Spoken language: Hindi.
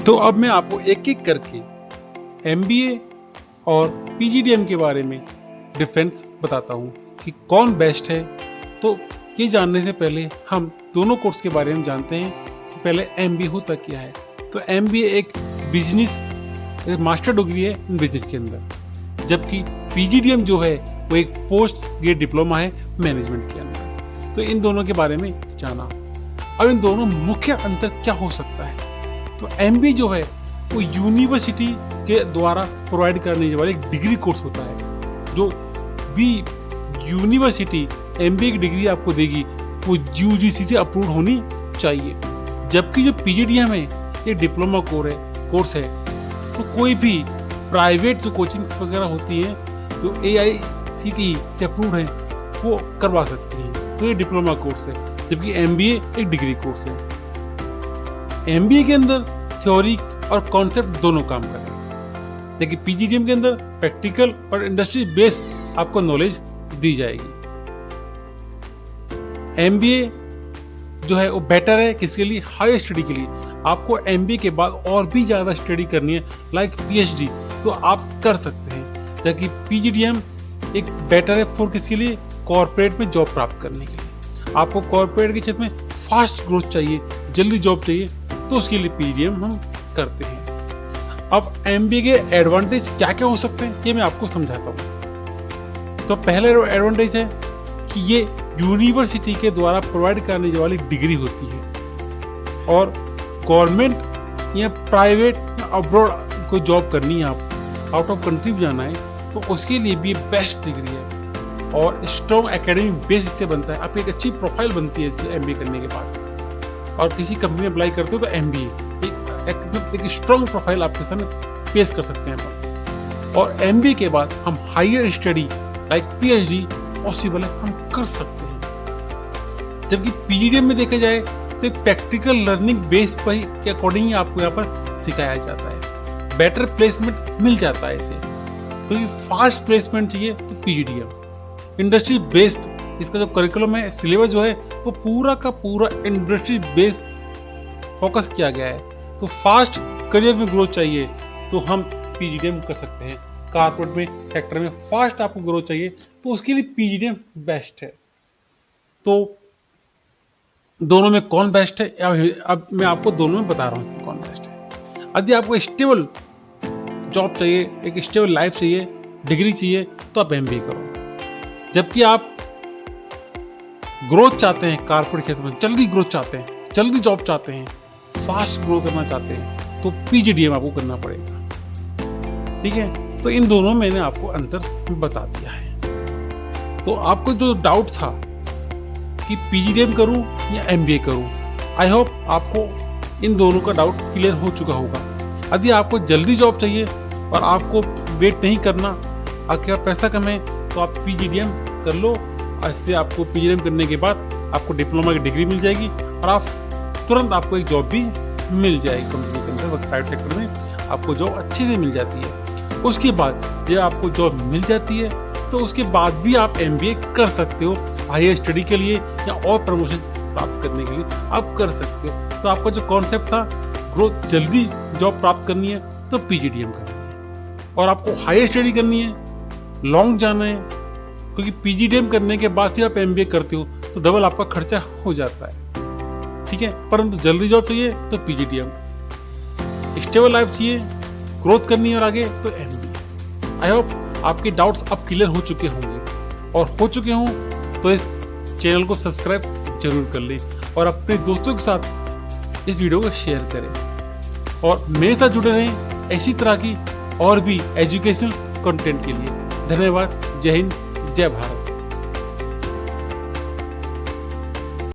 तो अब मैं आपको एक एक करके MBA और PGDM के बारे में डिफरेंस बताता हूँ कि कौन बेस्ट है। तो ये जानने से पहले हम दोनों कोर्स के बारे में जानते हैं कि पहले MBA होता क्या है। तो MBA एक बिजनेस मास्टर डिग्री है इन बिजनेस के अंदर, जबकि PGDM जो है वो एक पोस्ट ग्रेजुएट डिप्लोमा है मैनेजमेंट के अंदर। तो इन दोनों के बारे में जाना। अब इन दोनों मुख्य अंतर क्या हो सकता है। तो MBA जो है वो यूनिवर्सिटी के द्वारा प्रोवाइड करने वाला एक डिग्री कोर्स होता है। जो भी यूनिवर्सिटी MBA की डिग्री आपको देगी वो UGC से अप्रूव होनी चाहिए, जबकि जो PGDM है ये डिप्लोमा कोर्स है। तो कोई भी प्राइवेट जो कोचिंग्स वगैरह होती हैं जो AICTE से अप्रूव है वो करवा सकती हैं। तो ये डिप्लोमा कोर्स है, जबकि MBA एक डिग्री कोर्स है। MBA के अंदर थ्योरी और कॉन्सेप्ट दोनों काम करेंगे, लेकिन PGDM के अंदर प्रैक्टिकल और इंडस्ट्री बेस्ड आपको नॉलेज दी जाएगी। MBA जो है वो बेटर है किसके लिए, हायर स्टडी के लिए। आपको MBA के बाद और भी ज़्यादा स्टडी करनी है लाइक PhD, तो आप कर सकते हैं, जबकि PGDM एक बेटर है फॉर किसके लिए, कॉर्पोरेट में जॉब प्राप्त करने के लिए। आपको कॉर्पोरेट के क्षेत्र में फास्ट ग्रोथ चाहिए, जल्दी जॉब चाहिए, तो उसके लिए PGDM हम करते हैं। अब MBA के एडवांटेज क्या क्या हो सकते हैं ये मैं आपको समझाता हूँ। तो पहला एडवांटेज है कि ये यूनिवर्सिटी के द्वारा प्रोवाइड करने वाली डिग्री होती है, और गवर्नमेंट या प्राइवेट या अब्रॉड को जॉब करनी है, आप आउट ऑफ कंट्री भी जाना है, तो उसके लिए भी बेस्ट डिग्री है। और स्ट्रॉन्ग एकेडमिक बेस इससे बनता है, आपकी एक अच्छी प्रोफाइल बनती है इससे MBA करने के बाद। और किसी कंपनी में अप्लाई करते हो तो MBA एक स्ट्रॉन्ग प्रोफाइल आपके सामने पेश कर सकते हैं अपन। और MBA के बाद हम higher study like PhD possible है, हम कर सकते हैं। जबकि PGDM में देखा जाए तो प्रैक्टिकल लर्निंग बेस पर के अकॉर्डिंग ही आपको यहाँ पर सिखाया जाता है। बेटर प्लेसमेंट मिल जाता है इसे, क्योंकि फास्ट प्लेसमेंट चाहिए तो PGDM। इंडस्ट्री बेस्ड इसका जो करिकुलम है, सिलेबस जो है वो पूरा का पूरा इंडस्ट्री बेस्ड फोकस किया गया है। तो फास्ट करियर में ग्रोथ चाहिए तो हम PGDM कर सकते हैं। कॉर्पोरेट में सेक्टर में फास्ट आपको ग्रोथ चाहिए तो उसके लिए PGDM बेस्ट है। तो दोनों में कौन बेस्ट है, अब मैं आपको दोनों में बता रहा हूँ कौन बेस्ट है। यदि आपको स्टेबल जॉब चाहिए, एक स्टेबल लाइफ चाहिए, डिग्री चाहिए, तो आप MBA करो। जबकि आप ग्रोथ चाहते हैं कॉर्पोरेट क्षेत्र में, जल्दी ग्रोथ चाहते हैं, जल्दी जॉब चाहते हैं, फास्ट ग्रो करना चाहते हैं, तो PGDM आपको करना पड़ेगा। ठीक है, तो इन दोनों मैंने आपको अंतर बता दिया है। तो आपको जो डाउट था कि PGDM करूं या MBA करूं, आई होप आपको इन दोनों का डाउट क्लियर हो चुका होगा। यदि आपको जल्दी जॉब चाहिए और आपको वेट नहीं करना, आपके पास पैसा कम है, तो आप PGDM कर लो। इससे आपको PGDM करने के बाद आपको डिप्लोमा की डिग्री मिल जाएगी और आप तुरंत आपको एक जॉब भी मिल जाएगी कंपनी के अंदर, प्राइवेट सेक्टर में आपको जॉब अच्छे से मिल जाती है। उसके बाद जब आपको जॉब मिल जाती है तो उसके बाद भी आप MBA कर सकते हो, हायर स्टडी के लिए या और प्रमोशन प्राप्त करने के लिए आप कर सकते हो। तो आपका जो कॉन्सेप्ट था ग्रोथ, जल्दी जॉब प्राप्त करनी है तो PGDM करनी है, और आपको हायर स्टडी करनी है, लॉन्ग जाना है, क्योंकि PGDM करने के बाद फिर आप MBA करते हो तो डबल आपका खर्चा हो जाता है। ठीक है, परंतु जल्दी जॉब चाहिए तो PGDM, स्टेबल लाइफ चाहिए, ग्रोथ करनी है और आगे तो MBA। आई होप आपके डाउट्स अब क्लियर हो चुके होंगे, और हो चुके हों तो इस चैनल को सब्सक्राइब जरूर कर लें और अपने दोस्तों के साथ इस वीडियो को शेयर करें, और मेरे साथ जुड़े रहें ऐसी तरह की और भी एजुकेशनल कंटेंट के लिए। धन्यवाद। जय हिंद, जय भारत।